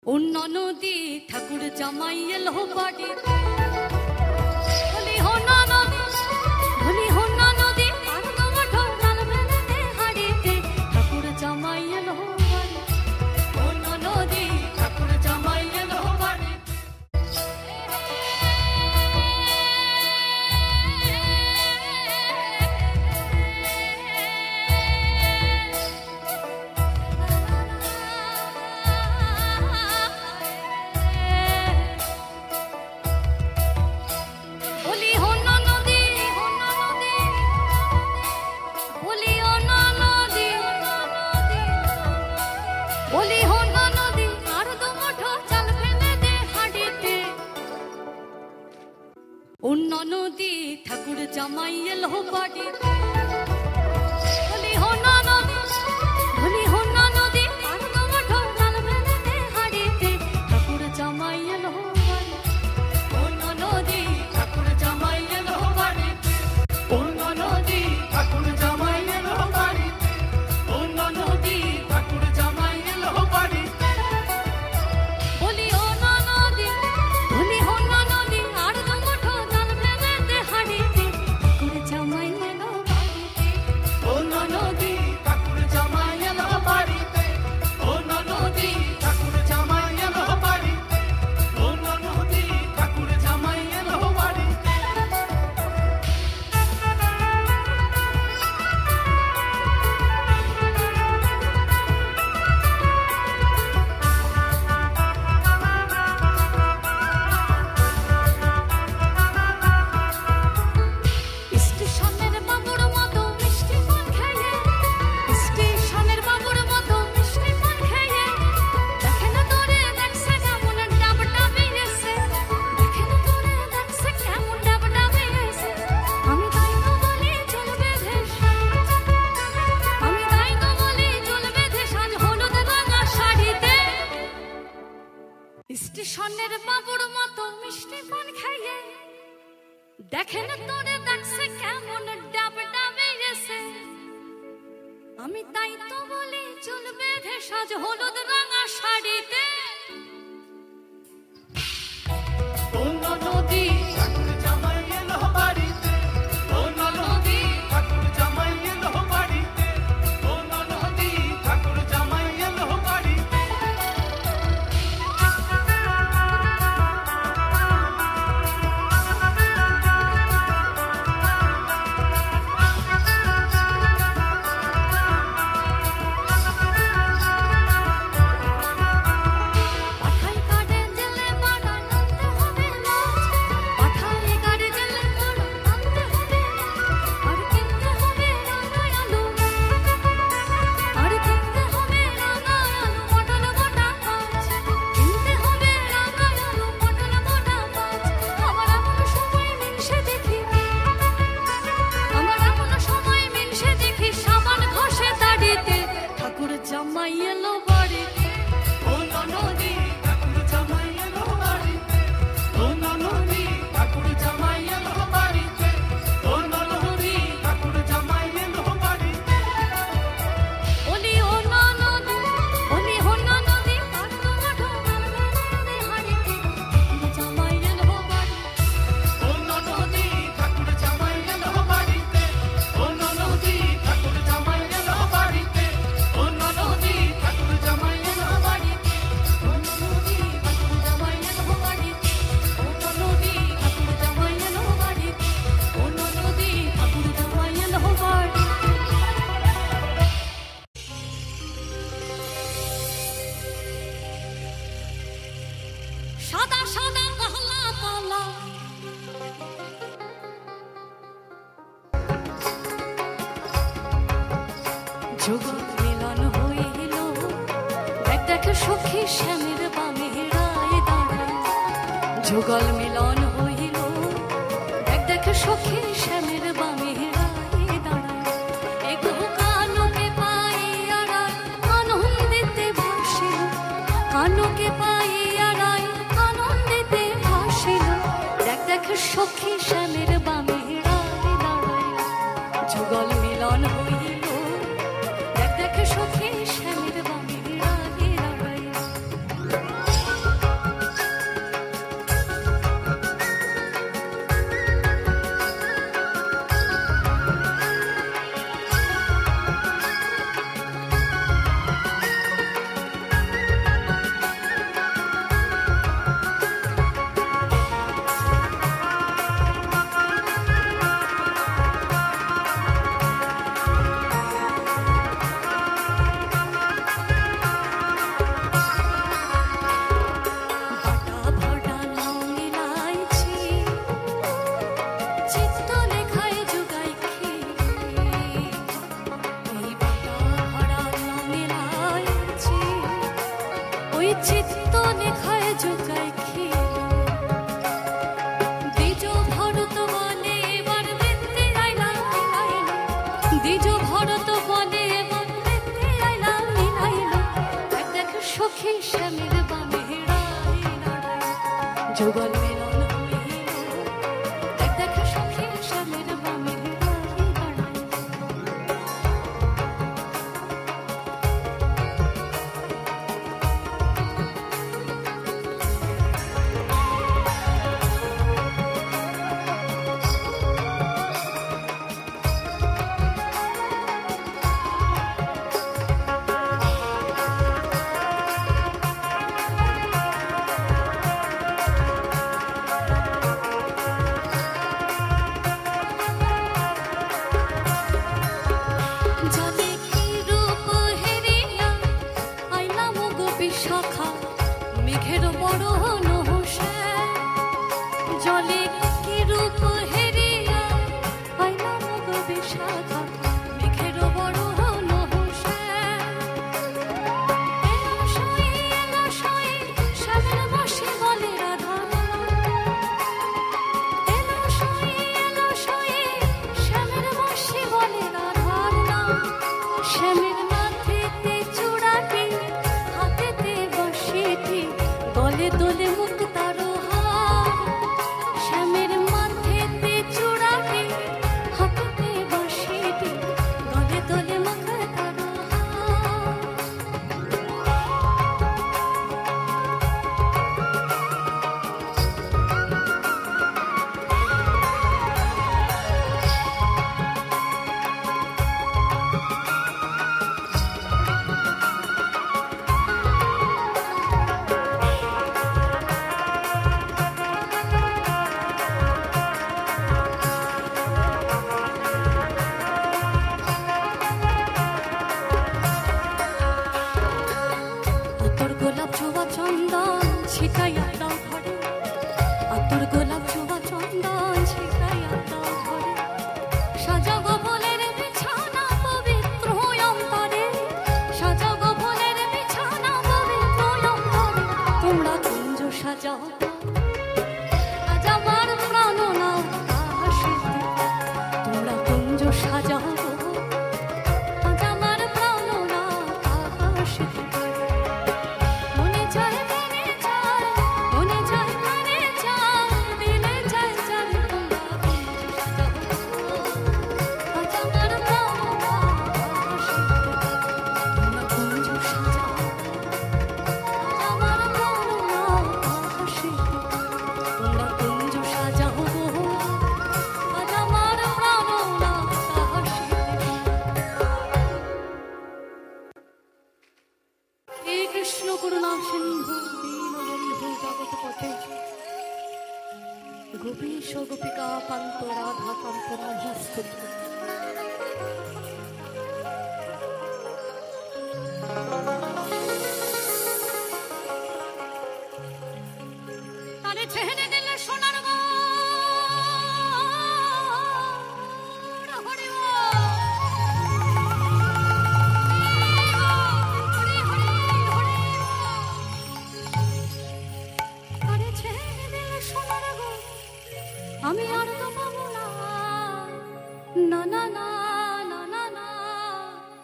অন্য নদী ঠাকুর জামাই এলো বাড়ি বলি হনা নদী বলি হনা নদী আর তোমার ঢোল মেলাতে হাড়িতে ঠাকুর জামাই এলো বাড়ি অন্য নদী ঠাকুর জামাই এলো বাড়ি অন্য নদী ঠাকুর জামাই এলো বাড়ি বলি হনা নদী বলি হনা নদী আর তোমার ঢোল মেলাতে হাড়িতে ঠাকুর জামাই এলো বাড়ি অন্য নদী ঠাকুর জামাই এলো বাড়ি অন্য নদী ঠাকুর জামাই এলো বাড়ি অন্য নদী ঠাকুর জামাই এলো বাড়ি বলি হনা নদী বলি হনা নদী আর স্টেশনের বাবুর মতো মিষ্টি পান খাইয়ে দেখেন তোরে দেখছে কেমন ডাবে ডাবে এসে আমি তাই তো বলি চুল বেঁধে সাজ হলুদ রাঙা শাড়িতে অন্য নদী ঠাকুর জামাই এলো বাড়িতে অন্য নদী ঠাকুর জামাই এলো বাড়িতে অন্য নদী ঠাকুর জামাই এলো বাড়িতে জামাই এলো বাড়িতে অন্য নদী ঠাকুর জামাই এলো বাড়িতে অন্য নদী ঠাকুর জামাই এলো বাড়িতে অন্য নদী ঠাকুর জামাই এলো বাড়িতে বলি অন্য নদী বলি অন্য নদী আর তোমার ঢোল মেলাতে হাড়িতে ঠাকুর জামাই এলো বাড়ি অন্য নদী ঠাকুর জামাই এলো বাড়িতে অন্য নদী ঠাকুর জামাই এলো বাড়িতে অন্য নদী ঠাকুর জামাই এলো বাড়িতে অন্য নদী ঠাকুর জামাই এলো বাড়িতে অন্য নদী ঠাকুর জামাই এলো বাড়িতে অন্য নদী ঠাকুর জামাই এলো বাড়িতে সাদা সাদা কালা কালা যুগল মিলন হইল দেখ দেখ সখী শ্যামের বামে রায় দাঁড়ায় যুগল মিলন হইল দেখ দেখ সখী শ্যামের বামে রায় দাঁড়ায় এগো কানুকে পাইয়া রায় আনন্দিতে ভাসিল কানুকে পাইয়া রায় আনন্দিতে ভাসিল দেখ দেখ সখী শ্যামের বামে রায় দাঁড়ায় যুগল মিলন হইল দেখ দেখ সখী শ্যামের বামে রায় দাঁড়ায় যুগল মিলন হইল দেখ দেখ সখী শ্যামের বামের বাড়ি দাঁড়ায় শাখা মেঘের বড় নহসে জলে কি রূপ হেরিয়া আইলাম গো বিশাখা মেঘের বড় নহসে এলো সই শ্যামের বসে বলে রাধা এলো সই শ্যামের বসে বলে রাধার নাম শ্যামের মাথেতে চূড়াটি দলে দলে মুখ তারো শ্যামের মাথেতে চূড়াটি হাতেতে বাঁশিটি দলে দলে মুখ তারো ছিটাইয়া দাও ঘরে আতর গোলাপ জবা চন্দন ছিটাইয়া দাও ঘরে সাজাগো ফুলের বিছানা পবিত্র অন্তরে সাজাগো ফুলের বিছানা পবিত্র অন্তরে তোমরা কুঞ্জ সাজাও আজ আমার প্রাণ নাও হাসিতে তোমরা কুঞ্জ সাজাও আজ আমার প্রাণ নাও হাসিতে গোপীশ গোপিকা কান্ত রাধা কান্ত রাধাস্তুত তারে ছেড়ে দিলে সোনার আমি আর তো পাবো না না না না না না না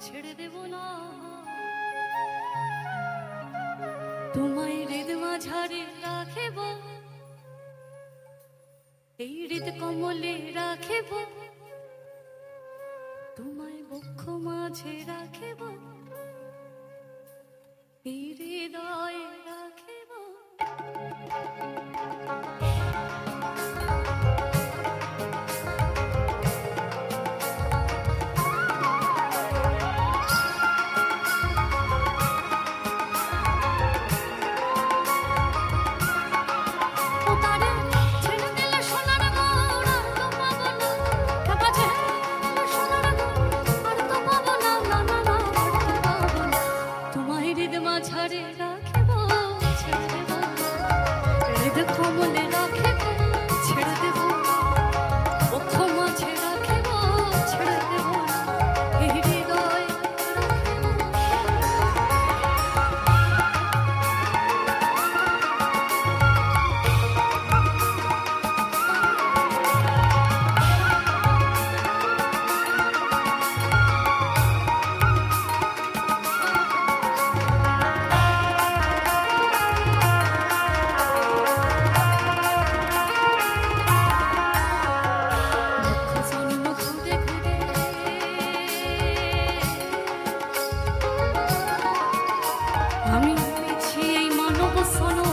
ছেড়ে দেব না তোমায় হৃদ মাঝারে রাখিব এই হৃদ কমলে রাখিব তোমায় বক্ষ মাঝে রাখিব এই হৃদয়ে রাখিব মাঝারে রাখিব শোনো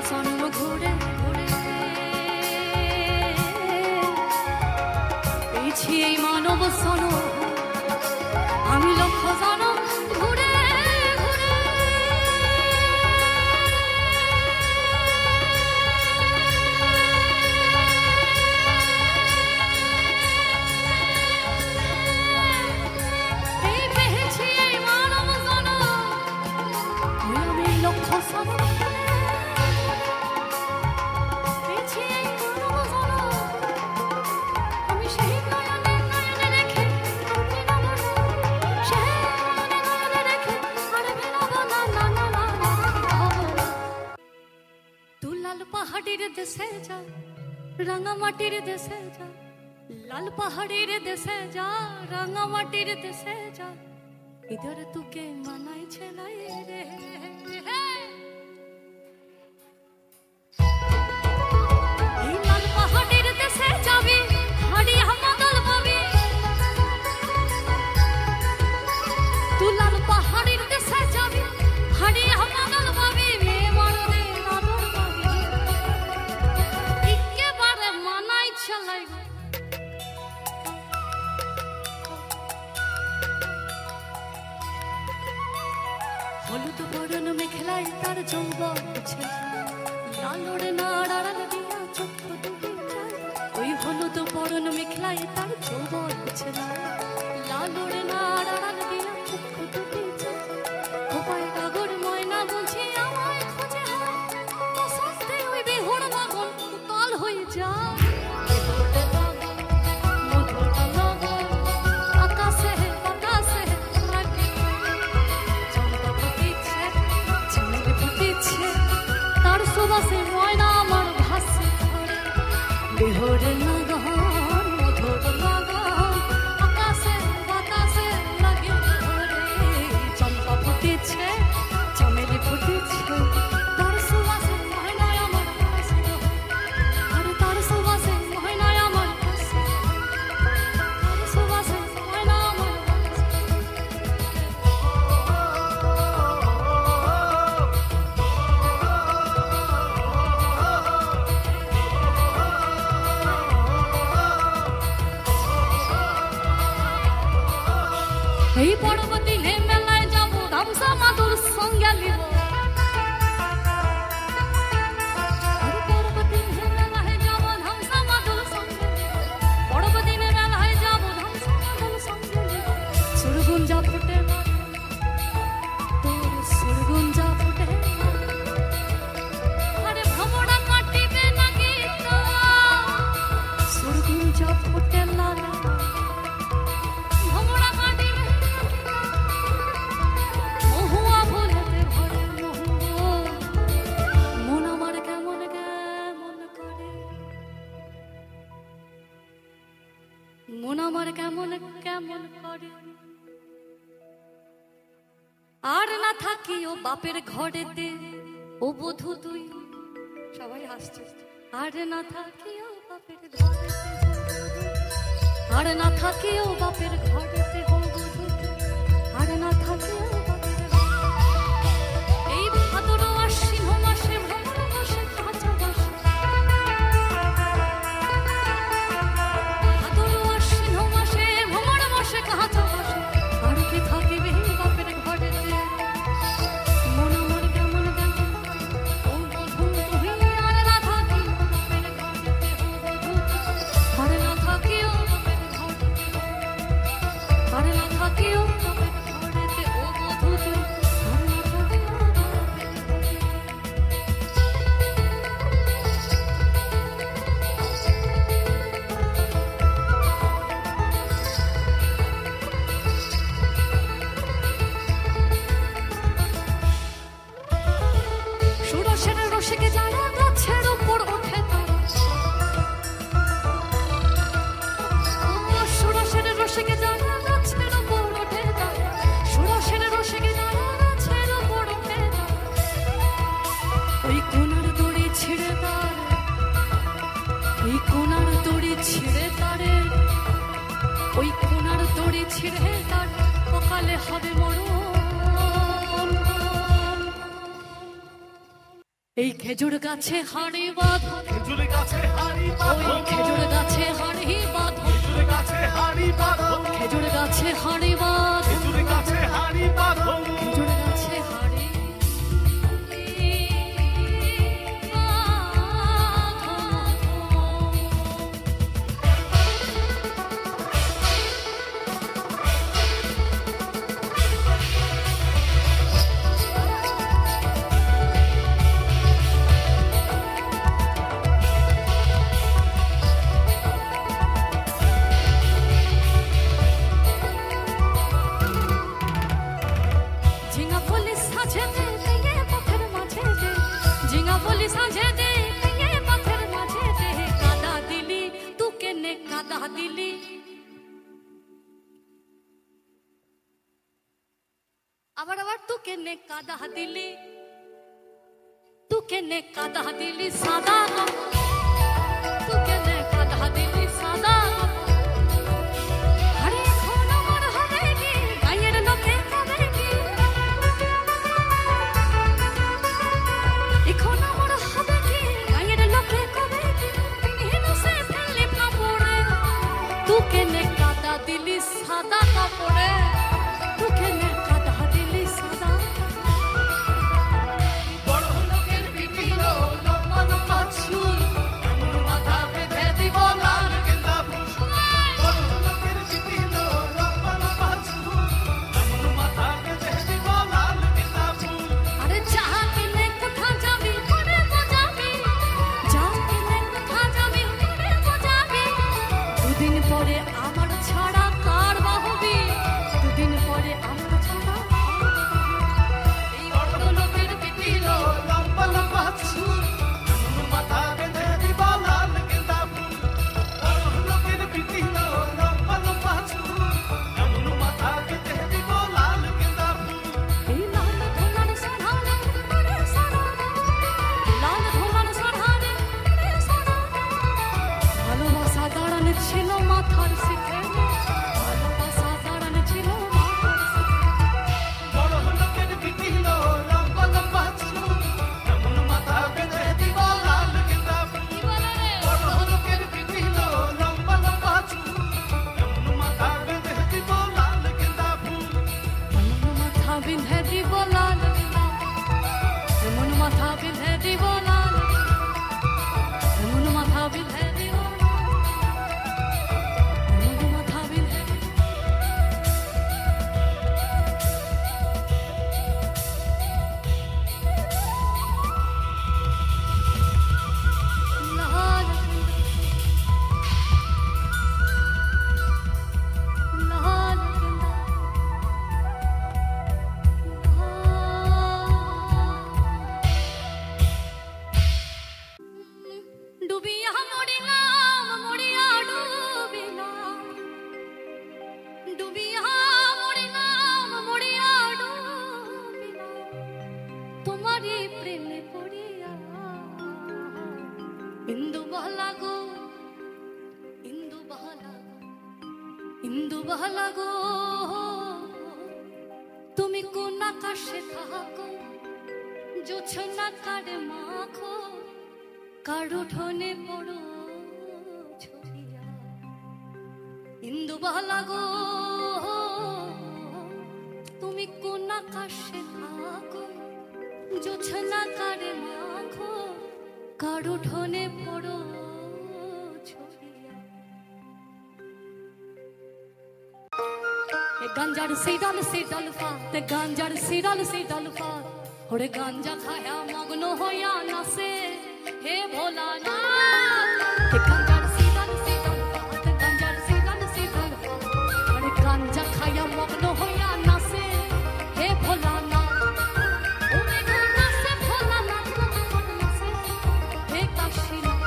জন্ম ঘুরে ঘুরে পেয়েছি এই মানব শোনো আমি লক্ষ জনম ঘুরে ঘুরে এই পেয়েছি এই মানব জনম আমি লক্ষ জনম পেয়েছি এই মানব জনম আমি সেই নয়নে নয়নে রেখে আমি নয়নে সেই নয়নে রেখে আর বেরাবো না না না না না তুই লাল পাহাড়ের দেশে যা রাঙা মাটির দেশে যা লাল পাহাড়ের দেশে যা রাঙা মাটির দেশে যা इधर तुके मनाई छलाई रे এই লাল পাহাড়ের দেশে যাবি হাড়ি হামাদল পাবি তুই লাল পাহাড়ের দেশে যাবি হাড়ি হামাদল পাবি মেয়ে মরদে আদর পাবি একেবারে মানাই ছলাই হলুদ বরণ মেখলায় তার যৌবন ছিল লালরে নাড়াড়াল দিয়া চক্ষু দুটি চায় ওই হলুদ বরণ মেখলায় তার যৌবন ছিল লালরে নাড়াড়াল দিয়া চক্ষু দুটি চায় খোপায় ডাগর ময়না বুঝি আমায় খোঁজে বসন্তে ওই বেহুড় মাগন কাল হয়ে যায় সুবাসে ময়না আমার ভাসে বিহরে লাগন মধুর লাগন আকাশে বাতাসে লাগে ধরে চম্পা ফুটেছে চমেলি ফুটেছে তার সুবাসে ময়না আমার ভাসে আর তার সুবাসে ময়না আমার ভাসে তার সুবাসে ময়না আমার এই পর্বতী নে মেলায় যাবো ধামসা মাদুর সঙ্গে নিব পর্বতী নে মেলায় যাবো ধামসা মাদুর সঙ্গে পর্বতী নে মেলায় যাবো ধামসা মাদুর সঙ্গে সুরগুঞ্জা ফুটে তোর সুরগুঞ্জা ফুটে আরে ভ্রমণা কাটিবে না গীত সুরগুঞ্জা ফুটে লাগা মন আমার কেমন কেমন করে আর না থাকি ও বাপের ঘরেতে ও বধূ তুই সবাই হাসছে আর না থাকি ও বাপের ঘরেতে আর না থাকি ও বাপের ঘরেতে ও বধূ আর না থাকি ও বাপের এই ভাদর আশ্বিন মাসে ভ্রমণ বসে কাঁচা বসে কাঁচা বসে আর কি থাকিবে বাপের ঘরেতে মন আমার কেমন কেমন ও বধূ তুই আর না থাকি বাপের ঘরেতে ও বধূ আর না থাকি ও বাপের ঘরেতে আর না থাকি হবে মরণ। এই খেজুর গাছে হাড়ি বাঁধো, খেজুর গাছে হাড়ি বাঁধো, ওই খেজুর গাছে হাড়ি বাঁধো, খেজুর গাছে হাড়ি বাঁধো, খেজুর গাছে হাড়ি বাঁধো, খেজুর গাছে হাড়ি বাঁধো, খেজুর গাছে হাড়ি আবার আবার তুকে নে কাদা দিলি, তুকে নে কাদা দিলি সাদা, তুকে নে কাদা দিলি সাদা। আরে এখন আমার হবে কি, গায়ের লোকে হবে কি, এখন আমার হবে কি, গায়ের লোকে হবে কি, হিনুসে ফেললি কাপড়ে, তুকে নে কাদা দিলি সাদা কাপড়ে, তুকে নে কাদা দিলি সাদা। বড় লোকের বিপিল লম্বা লম্বা চুল, এমন মাথা বেঁধে দিব লাল গেন্দা ফুল। বড় লোকের বিপিল লম্বা লম্বা চুল, এমন মাথা বেঁধে দিব লাল গেন্দা ফুল। আরে যা কিনে কোথা যাবি করে বোঝাবি, যা কিনে কোথা যাবি করে বোঝাবি, দুদিন পরে আমার ছাড়া কার বাহবি, দুদিন পরে আমার ছাড়া। এই বড় লোকের বিপিল লম্বা লম্বা চুল, এমন মাথা বেঁধে দিব লাল গেন্দা ফুল। বড় লোকের বিপিল লম্বা লম্বা চুল, এমন মাথা বেঁধে দিব লাল গেন্দা ফুল। এই লাল ধোলার সাধারে করে সাধারে, লাল ধোলার সাধারে করে সাধারে, ভালোবাসা দাঁড়ানো ছিল মাথার শিখে, ভালোবাসা দাঁড়ানো ছিল মাথার শিখে। বড় লোকের বিপিল লম্বা লম্বা চুল, এমন মাথা বেঁধে দিব লাল গেন্দা ফুল। কি বলে রে? বড় লোকের বিপিল লম্বা লম্বা চুল, এমন মাথা বেঁধে দিব লাল গেন্দা ফুল। এমন মাথা বিঁধে দিব লাল গেন্দা, এমন মাথা বিঁধে দিব লাল গেন্দা, এমন মাথা বিঁধে দিব, এমন মাথা বিঁধে দিব। লাল গেন্দা, লাল গেন্দা, ডুবিয়া মরিলাম, মরিয়া ডুবিলাম, ডুবিয়া মরিলাম, মরিয়া ডুবিলাম, তোমারই প্রেমে পড়িয়া। ইন্দু বহলা গো, ইন্দু বহলা গো, ইন্দু বহলা গো, তুমি কোন আকাশে থাকো, জোছনা কারে মাখো, কার উঠোনে পড়ো ছড়িয়া। ইন্দু বহলা গো, তুমি কোন আকাশে থাকো, জোছনা কারে মাখো, কার উঠোনে পড়ো ছড়িয়া। গাঞ্জার সিডাল ফাতে, গাঞ্জার সিডাল ফাত, ওরে গাঞ্জা খায়া মগ্ন হইয়া নাচে হে ভোলানাথ। গাঞ্জার সিডাল ফাতে, গাঞ্জার সিডাল ফাত, ওরে গাঞ্জা খায়া মগ্ন হইয়া নাচে হে ভোলানাথ। ওরে নাচে ভোলানাথ, আমার নাচে হে কাশীনাথ,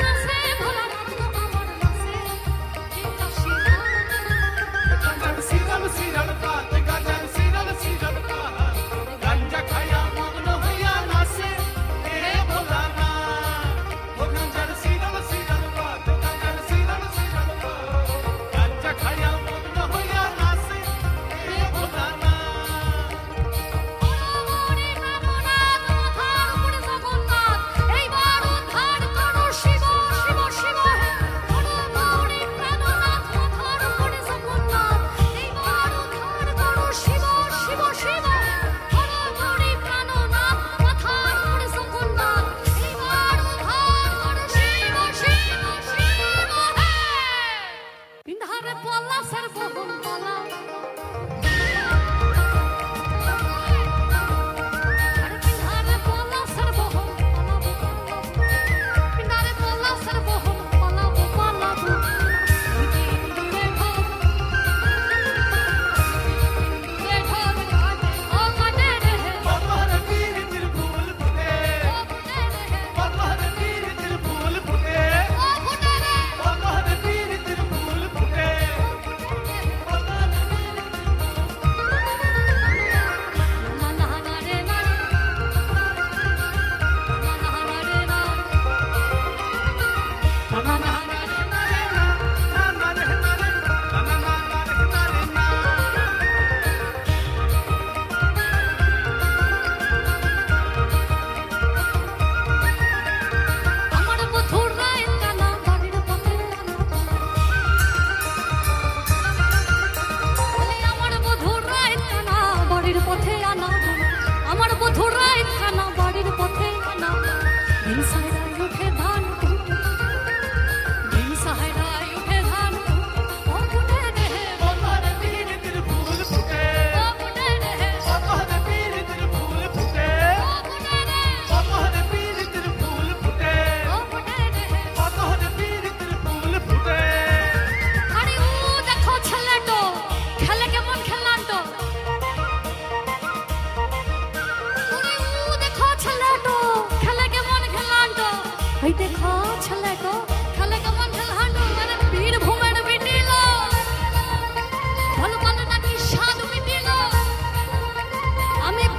নাচে ভোলানাথ, আমার নাচে হে কাশীনাথ। গাঞ্জার সিরাল পাত, গাঞ্জার সিরাল পাত, গাঞ্জা খায়া মগ্ন হইয়া নাচে হে ভোলানাথ। ও গাঞ্জার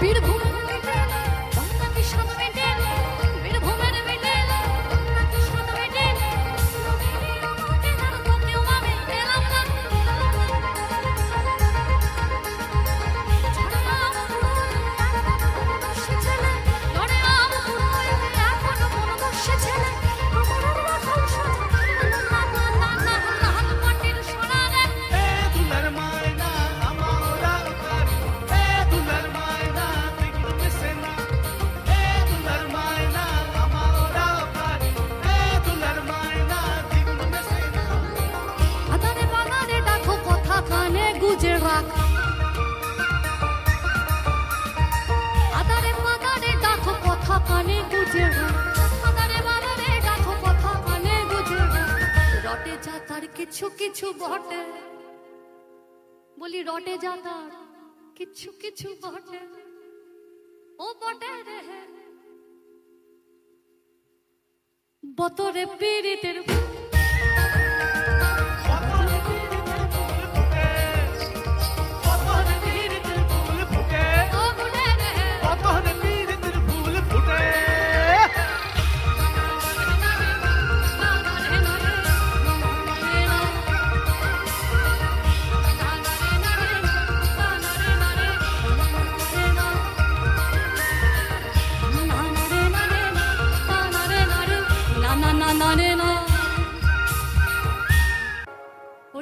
বীরভূমের মেটে গঙ্গা কৃষ্ণ মেটে বীরভূমের মেটে গঙ্গা কৃষ্ণ মেটে তোকেও আমি পেলাম না কিছু কিছু ঘটে বলি রটে যা তার কিছু কিছু ঘটে ও বটে রে বতরে পীড়িতের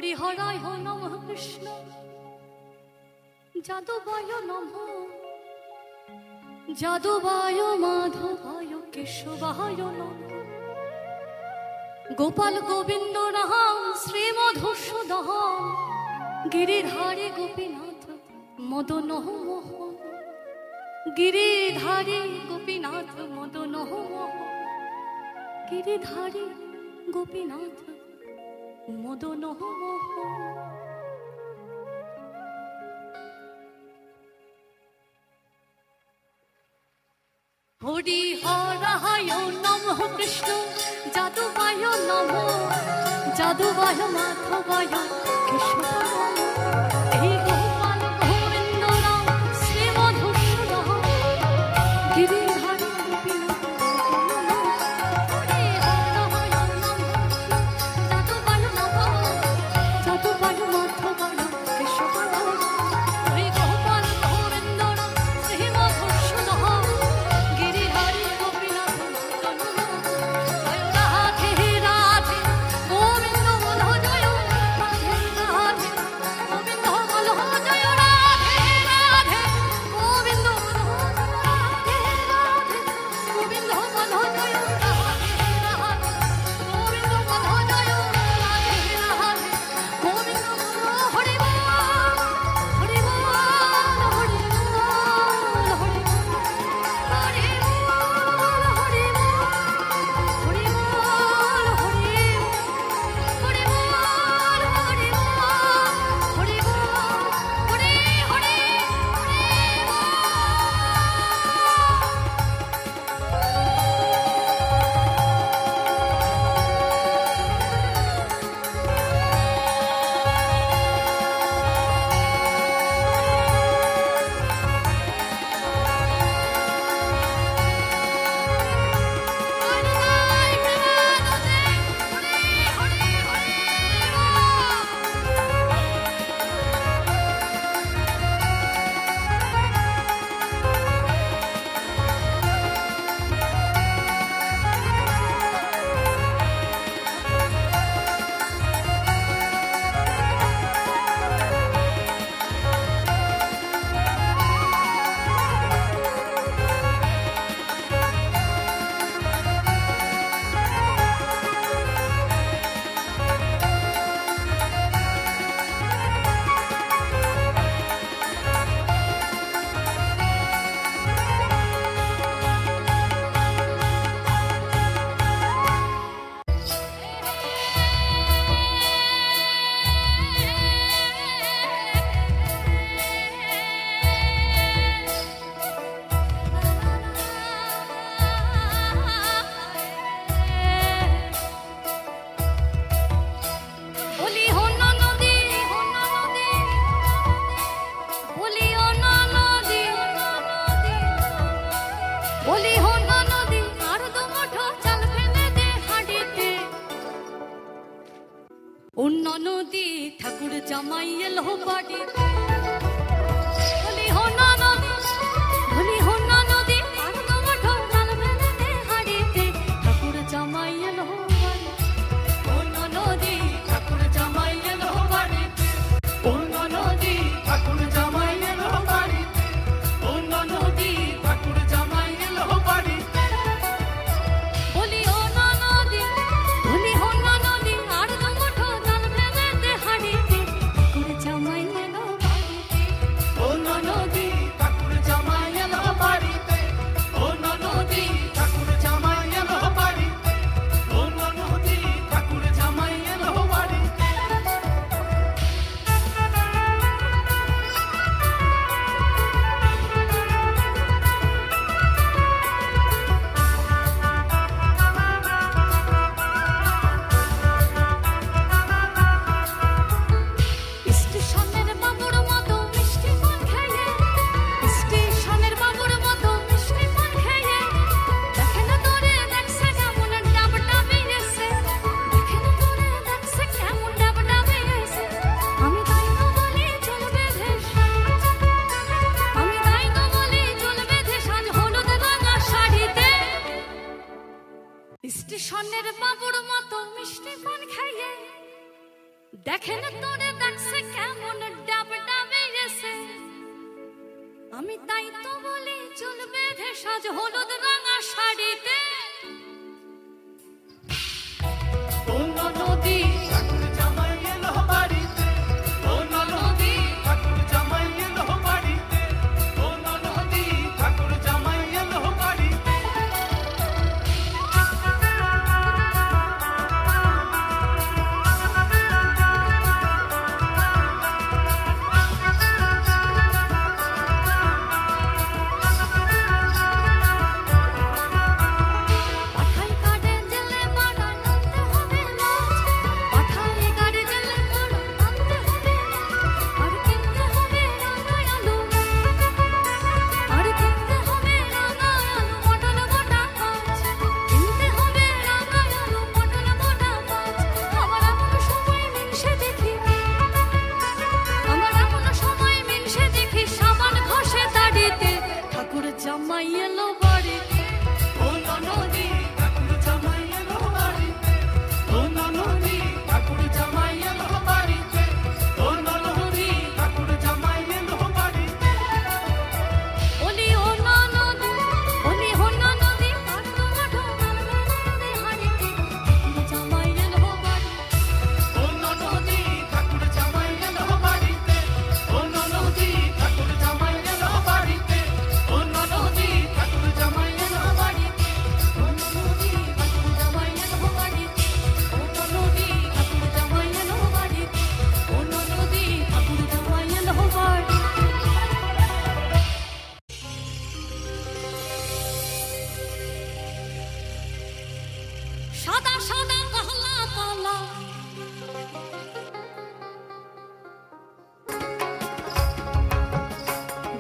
হরিহরায় নমঃ কৃষ্ণ যাদবায় নমঃ যাদবায় মাধবায় কেশবায় নমঃ গোপাল গোবিন্দ রাম শ্রী মধুসূদন গিরিধারী গোপীনাথ মদন মোহন গিরিধারী গোপীনাথ মদন মোহন গিরিধারী গোপীনাথ মদন মোহন হরিহরায় নমঃ কৃষ্ণ যাদবায় নমঃ যাদবায় মাধবায় কেশবায় এই গোপাল গোবিন্দ রাম শ্রী মধুসূদন গিরিধারী গোপীনাথ নদী ঠাকুর জামাই এলো বাড়ি বলি হোনা নদী বলি হোনা নদী আর তোমার ঢোল বেঁধে হাড়িতে ঠাকুর জামাই এলো বাড়ি হোনা নদী ঠাকুর জামাই এলো বাড়িতে হোনা নদী ঠাকুর জামাই এলো বাড়িতে হোনা নদী ঠাকুর জামাই এলো বাড়িতে বলি হোনা নদী বলি হোনা নদী আর তোমার ঢোল বেঁধে হাড়িতে ঠাকুর জামাই এলো বাড়িতে হোনা নদী ঠাকুর জামাই এলো বাড়িতে হোনা নদী ঠাকুর জামাই এলো বাড়িতে হোনা নদী ঠাকুর জামাই এলো বাড়িতে স্টেশনের বাবুর মতো মিষ্টি পান খেয়ে স্টেশনের বাবুর মতো মিষ্টি পান খেয়ে দেখেন তোরে দেখছে কেমন ডাবটা বেরিয়েছে দেখেন তোরে দেখছে কেমন ডাবটা বেরিয়েছে আমি তাই তো বলি চলবে দেশ আমি তাই তো বলি চলবে দেশ আজ হলুদ রাঙা শাড়িতে স্টেশনের বাবুর মতো মিষ্টি পান খেয়ে দেখেন তোরে দেখছে কেমন ডাবটা বেরিয়েছে আমি তাই তো বলি চলবে দেশ আজ হলুদ রাঙা শাড়িতে হোনা নদী ঠাকুর জামাই এলো বাড়িতে হোনা নদী ঠাকুর জামাই এলো বাড়িতে হোনা নদী ঠাকুর জামাই এলো বাড়িতে পাঠাই কাটে জেলে মারা নামতে হবে মাছ পাঠাই কাটে জেলে মারা নামতে হবে আর কিনতে হবে রাঙায় আলু আর কিনতে হবে রাঙায় আলু পটল গোটা মাছ কিনতে হবে রাঙায় আলু পটল গোটা মাছ আমার এমন সময় মিনসে দেখি আমার এমন সময় মিনসে দেখি সাবান ঘষে দাড়িতে ঠাকুর জামাই এলো বাড়িতে হোনা নদী ঠাকুর জামাই এলো বাড়িতে হোনা নদী ঠাকুর জামাই এলো বাড়িতে হোনা নদী ঠাকুর জামাই এলো বাড়িতে বলি হোনা নদী বলি হোনা নদী আর তোমার ঢোল বেঁধে হাড়িতে ঠাকুর জামাই এলো বাড়িতে হোনা নদী ঠাকুর জামাই এলো বাড়িতে হোনা নদী ঠাকুর জামাই এলো বাড়িতে হোনা নদী ঠাকুর জামাই এলো বাড়িতে হোনা নদী ঠাকুর জামাই এলো বাড়িতে হোনা নদী ঠাকুর জামাই এলো বাড়িতে হোনা নদী ঠাকুর জামাই এলো বাড়িতে সাদা সাদা কালা কালা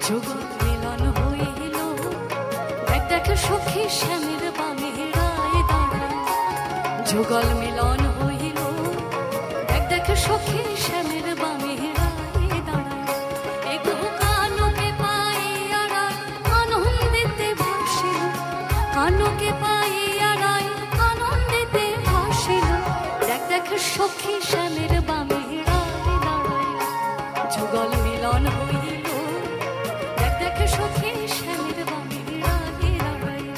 যুগল মিলন হইল দেখ দেখ সখী শ্যামের বামে রায় দাঁড়ায় যুগল মিলন হইল দেখ দেখ সখী শ্যামের বামে রায় দাঁড়ায় এগো কানুকে পাইয়া রায় আনন্দিতে ভাসিল কানুকে পাইয়া রায় আনন্দিতে ভাসিল দেখ দেখ সখী শ্যামের বামে রায় দাঁড়ায় যুগল মিলন হইল দেখ দেখ সখী শ্যামের বামে রায় দাঁড়ায়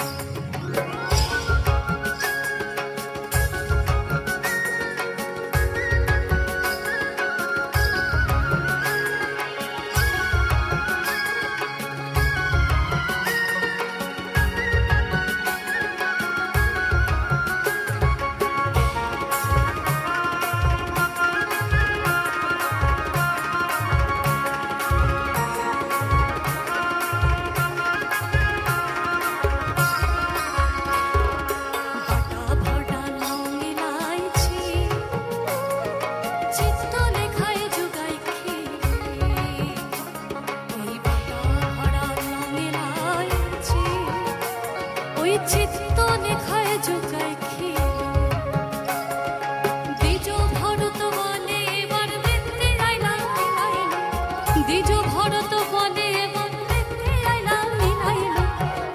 ভরত বলে এবার দেখতে আইলাম মিলাইল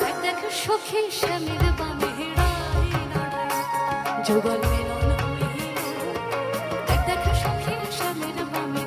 এক দেখ সখী শ্যামের বামে যুগল মিলন হইল এক দেখ সখী শ্যামের বামে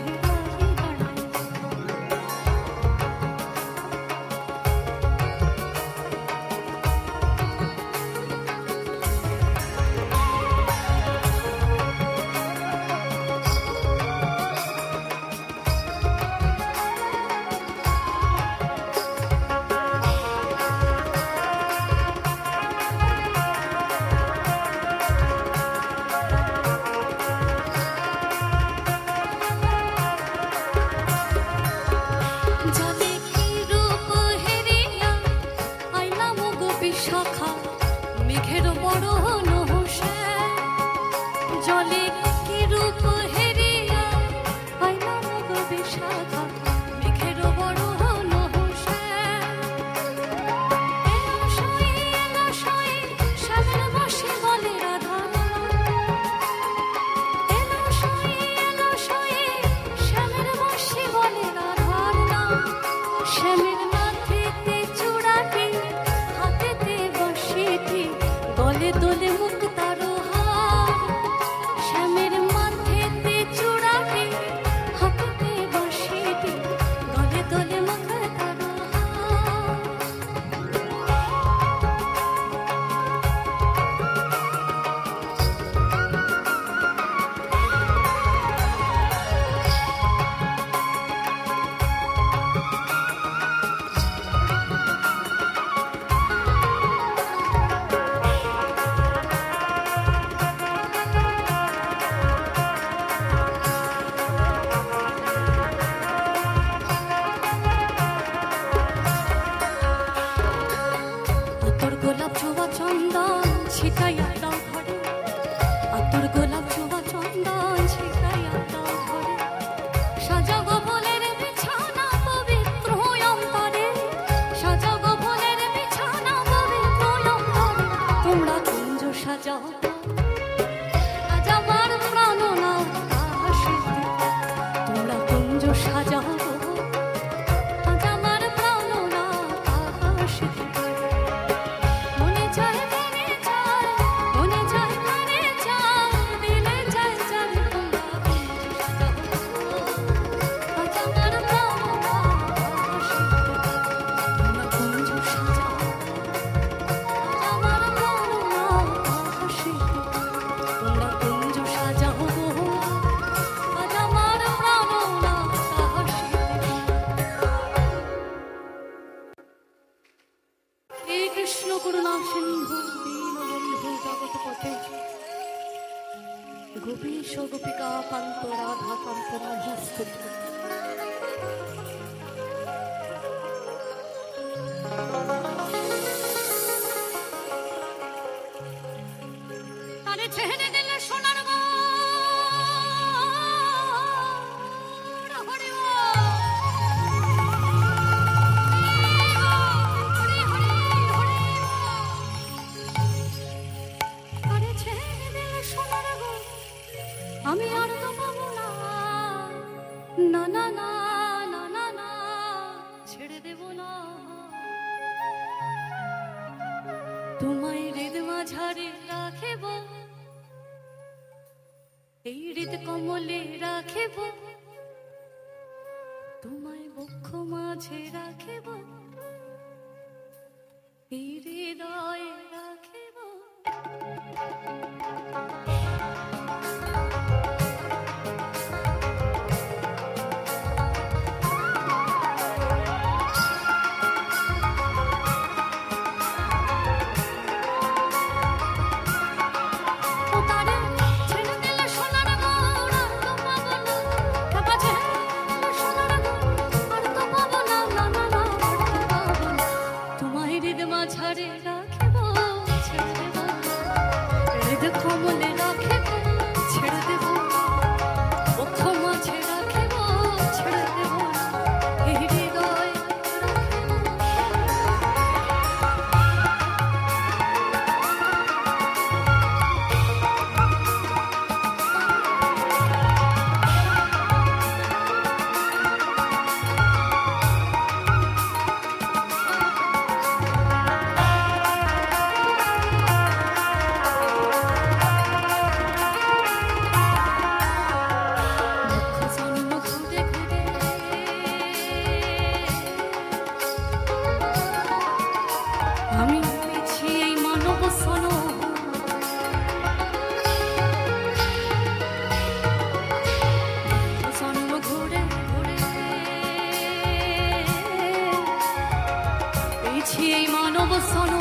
মানব সন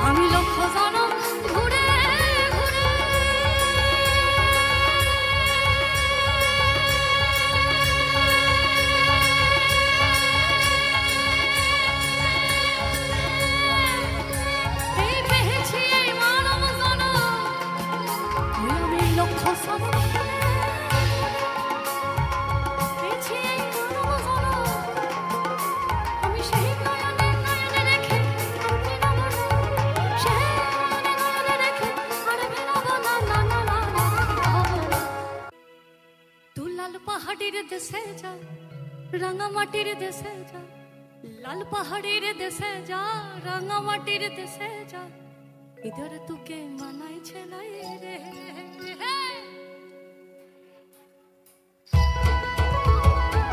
আমি লক্ষ জন ঘুরে ঘুরে এই পেয়েছি এই মানব সন আমি লক্ষ সন পাহাড়ের দেশে যা রাঙামাটির দেশে যা লাল পাহাড়ের দেশে যা রাঙামাটির দেশে যা ইধর তোকে মানাই ছেলাই রে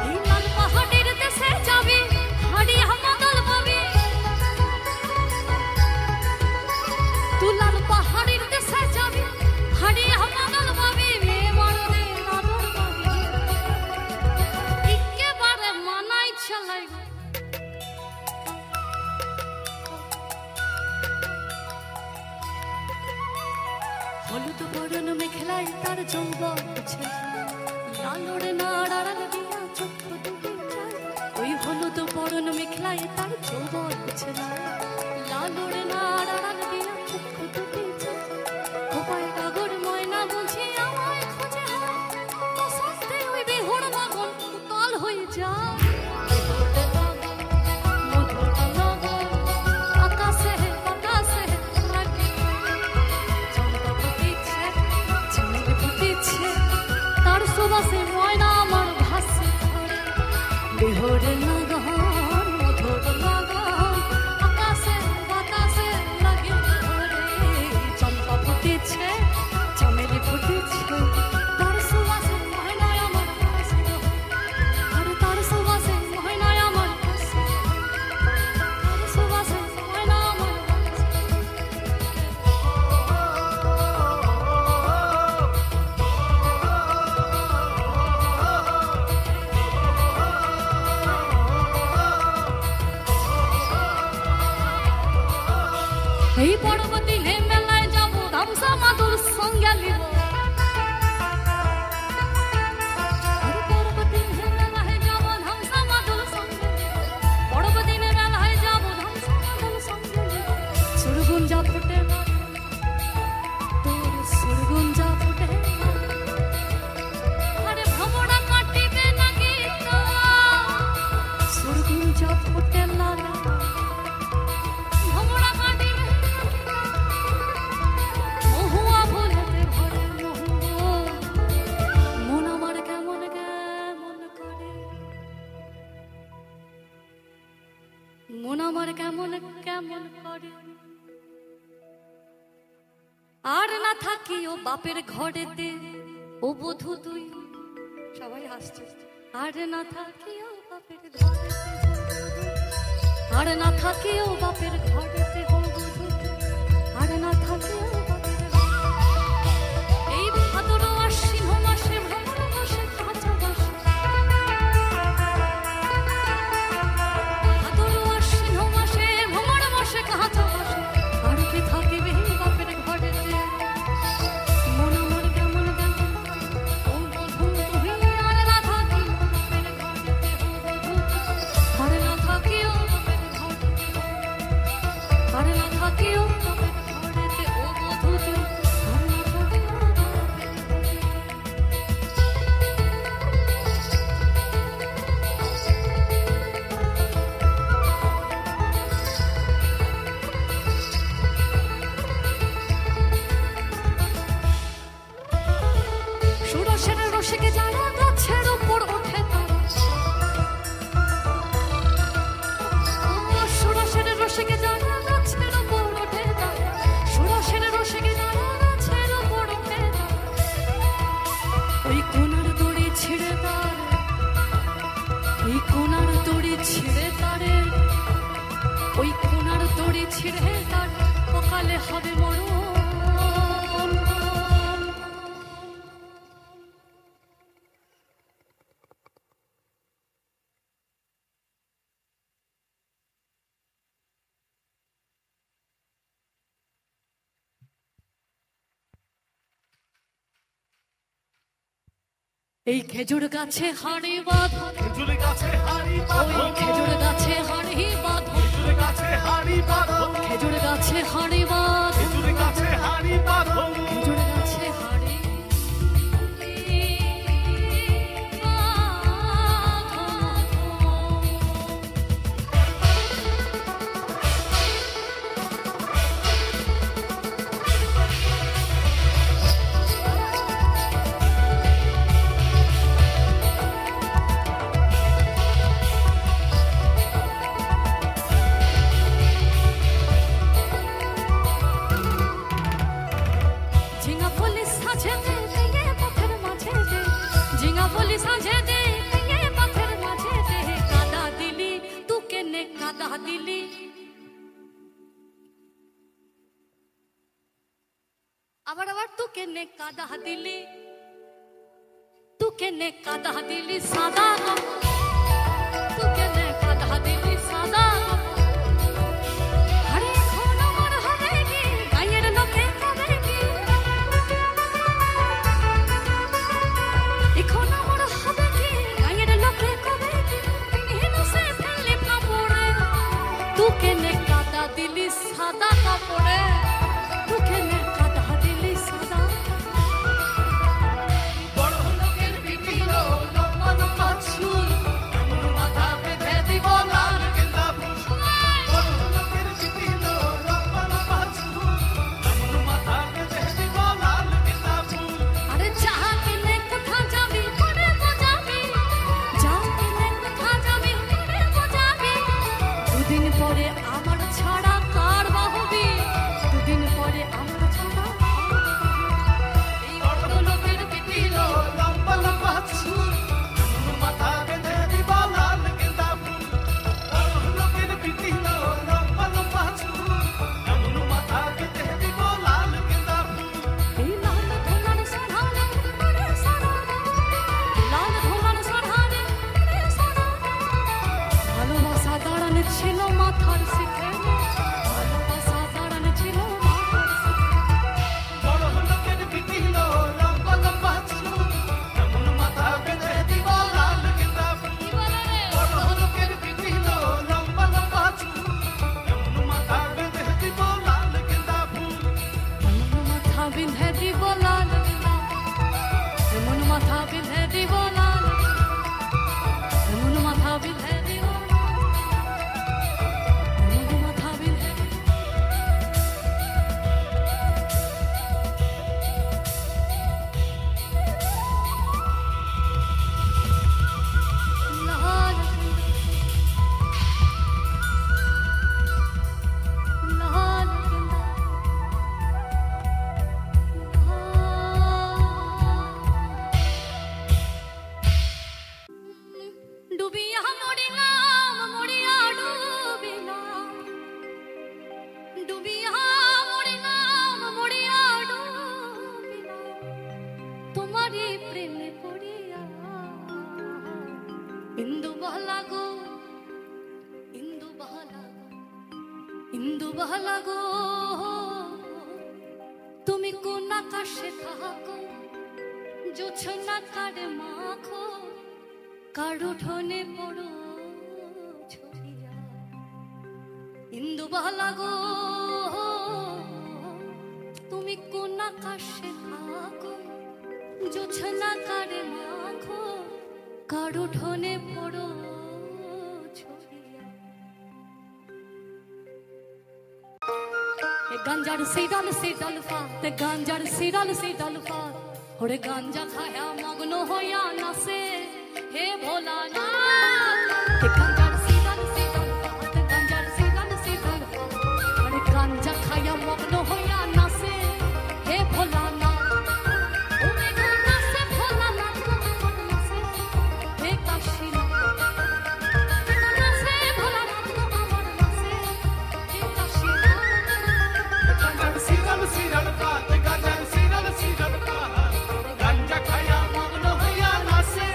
এই লাল পাহাড়ের দেশে যাবি হাড়ি হামাদল পাবি তুই লাল পাহাড়ের দেশে যাবি হাড়ি হামাদল পাবি হলুদ বরণ মেখলায় তার যৌবন লালরে নাড়ার দিয়া চক্ষু দুটি ওই হলুদ বরণ মেখলায় তার যৌবন লালরে নাড়ার দিয়া চক্ষু দুটি খোপায় ডাগর ময়না বুঝি আমায় খোঁজে সস্তে ওই বেহর মাগন কাল হয়ে যা সুবাসে ময়না আমার ভাসে বিহরে লাগন মধুর লাগন আকাশে বাতাসে লাগে চম্পা ফুটেছে চামেলি ফুটেছে তার সুবাসে ময়না আমার ভাসে আর তার সুবাসে ময়না আমার ভাসে তার সুবাসে ময়না আমার এই পর্বতী নে মেলায় যাবো ধামসা মাদুর সঙ্গে নিব পর্বতী নে মেলায় যাবো ধামসা মাদুর সঙ্গে পর্বতী নে মেলায় যাবো ধামসা মাদুর সঙ্গে সুরগুঞ্জা ফুটে তোর সুরগুঞ্জা ফুটে আরে ভ্রমণা কাটিবে না গীত সুরগুঞ্জা ফুটে লালা মন আমার কেমন কেমন করে আর না থাকি ও বাপের ঘরেতে ও বধূ তুই সবাই হাসছে আর না থাকি ও বাপের ঘরেতে আর না থাকি ও বাপের ঘরেতে ও বধূ আর না থাকি ও বাপের এই ভাদর আশ্বিন মাসে ভ্রমণ বসে কাঁচা বসে থাকিবে বাপের ঘরেতে মন আমার কেমন কেমন ও বধূ তুই আর না থাকি বাপের ঘরেতে আর না থাকিও বাপের ঘরেতে আর না থাকিও বাপের ঘরেতে ও বধূ তুই আর না থাকিও রসিকে যারা গাছের উপর ওঠে তারা সুরসের রসিকে যারা গাছের উপর ওঠে তারা সুরসের রসিকে যারা গাছের উপর ওঠে তারা ওই কোনার দড়ি ছিঁড়ে তার ওই কোনার দড়ি ছিঁড়ে তারে ওই কোনার দড়ি ছিঁড়ে তার সকালে হবে মরণ এই খেজুর গাছে হাড়ি বাঁধো, খেজুর গাছে হাড়ি বাঁধো, ওই খেজুর গাছে হাড়ি বাঁধো, খেজুর গাছে হাড়ি বাঁধো, খেজুর গাছে হাড়ি বাঁধো, খেজুর গাছে হাড়ি বাঁধো, খেজুর গাছে হাড়ি আবার আবার তোকে নে কাদা দিলি, তোকে নে কাদা দিলি সাদা গো, তোকে নে কাদা দিলি সাদা গো। আরে এখন আমার হবে কি গায়ের লোকে কবে কি, এখন আমার হবে কি গায়ের লোকে কবে কি, হেন সে ফেলে কাপড়ে তোকে নে কাদা দিলি সাদা কাপড়ে, তোকে নে তুমি কোন আকাশে থাকো, জোছনা কারে মাখো, কার উঠোনে পড়ো ছড়িয়া। ইন্দুবালা গো তুমি কোন আকাশে থাকো, জোছনা কারে মাখো, কার উঠোনে পড়ো ছড়িয়া। গাঞ্জার সিডাল ফাতে, গাঞ্জার সিডাল ফাত, ওরে গাঞ্জা খায়া মগ্ন হইয়া নাচে হে ভোলানাথ। গাঞ্জার সিডাল ফাতে, গাঞ্জার সিডাল ফাত, ওরে গাঞ্জা খায়া মগ্ন হইয়া নাচে হে ভোলানাথ। ওরে নাচে ভোলানাথ, নাচে হে কাশীনাথ, নাচে ভোলানাথ, নাচে হে কাশীনাথ। সিরাল ফাত, গাজার সিরাল ফাত, গাঞ্জা খায়া মগ্ন হইয়া নাচে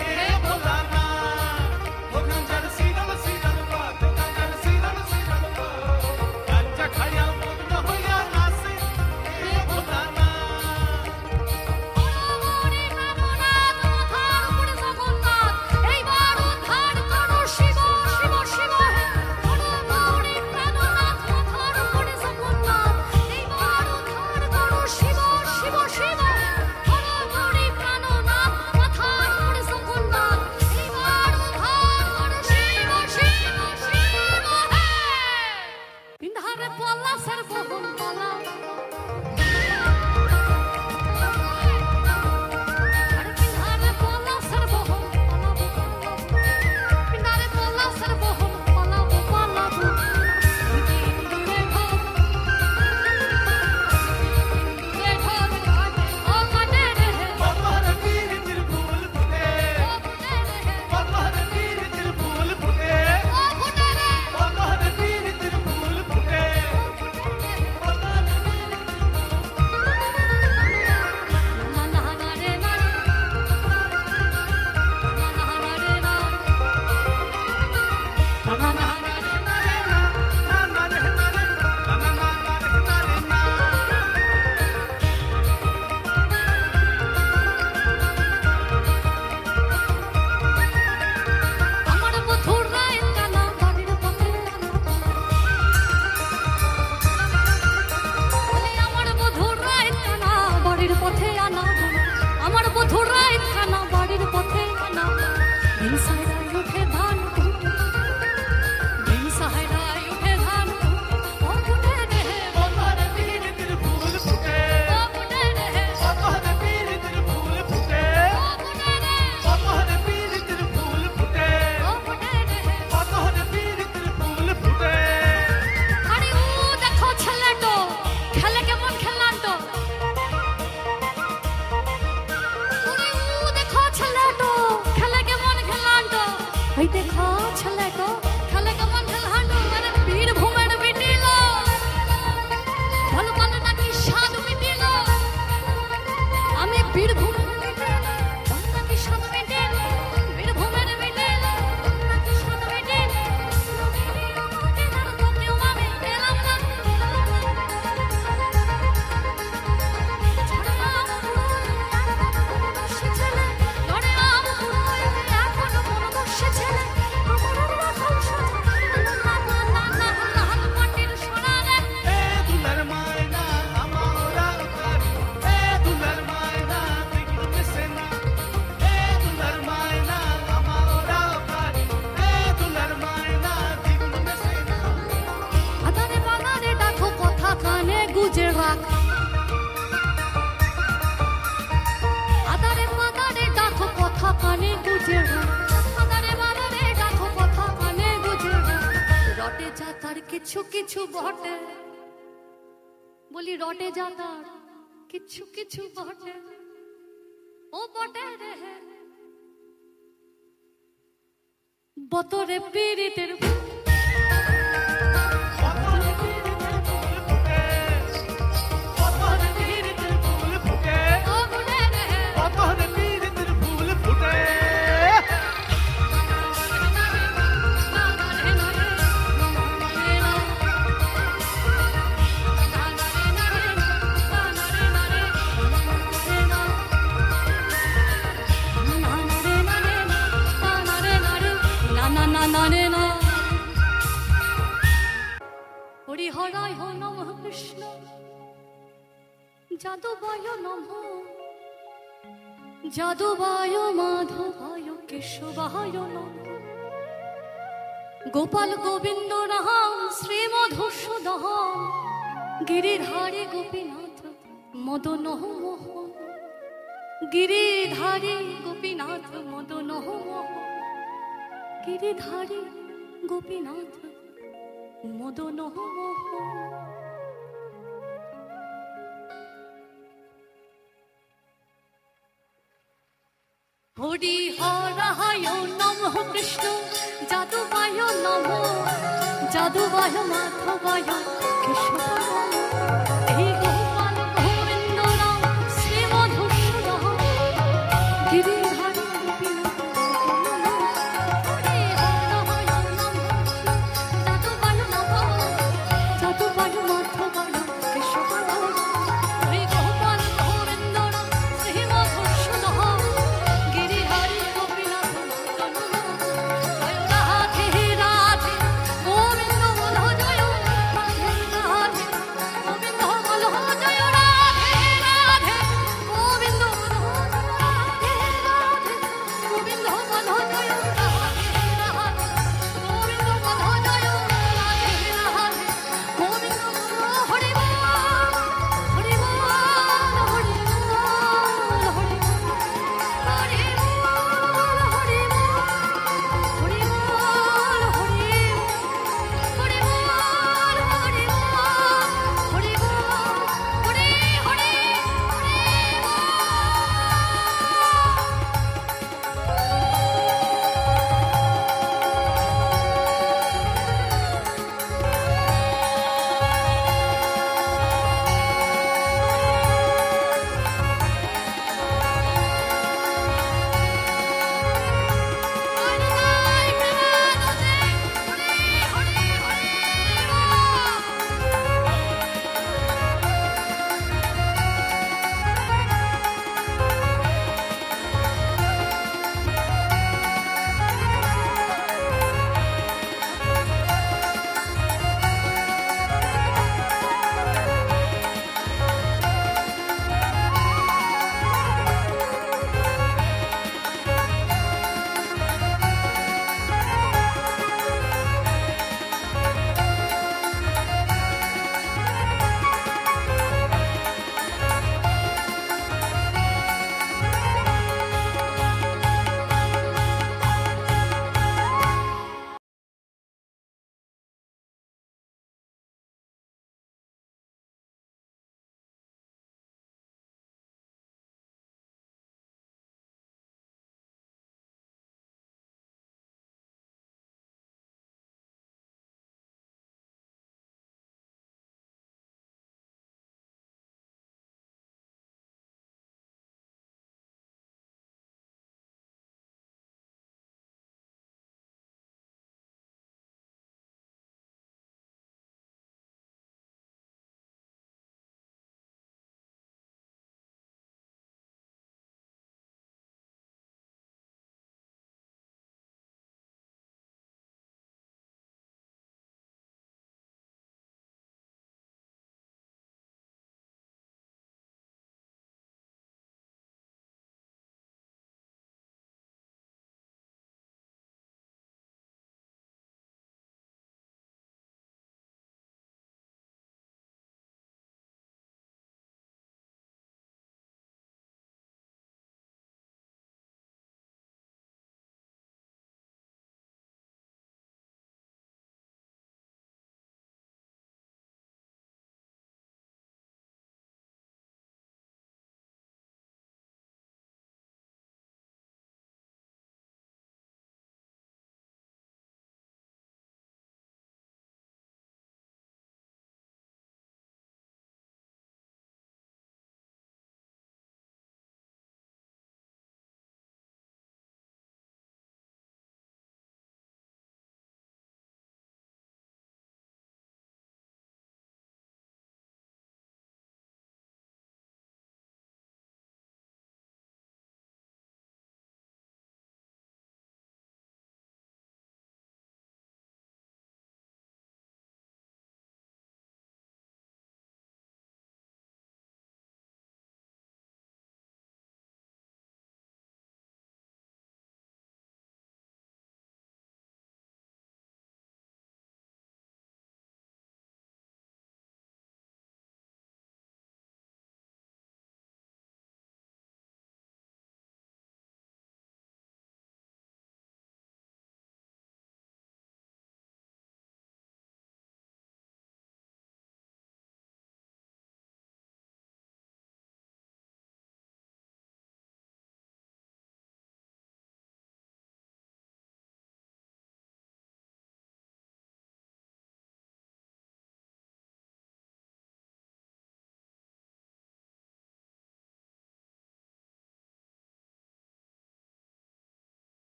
হে ভোলানাথ। ও গাঞ্জার তো খেলে কেমন খেল হাঁটু মানে বীরভূমের মিটিল ভালো ভালো নাকি স্বাদ মিটিল আমি বীরভূমের মিটিল নাকি স্বাদ মিটিল বীরভূমের মিটিল নাকি স্বাদ মিটিল কেউ আমি পেলাম না কিছু কিছু বটে বলি রটে যাতার কিছু কিছু বটে ও বটে রে বতরে পীড়িতের হরিহরায় নমঃ কৃষ্ণ যাদবায় নমঃ যাদবায় মাধবায় কেশবায় নমঃ গোপাল গোবিন্দ রাম শ্রী মধুসূদন গিরিধারী গোপীনাথ মদন মোহ গিরিধারী গোপীনাথ মদন মোহ গিরিধারী গোপীনাথ মদন মোহ হরিহরায় নমঃ কৃষ্ণ যাদবায় নমঃ যাদবায় মাধবায় কেশবায়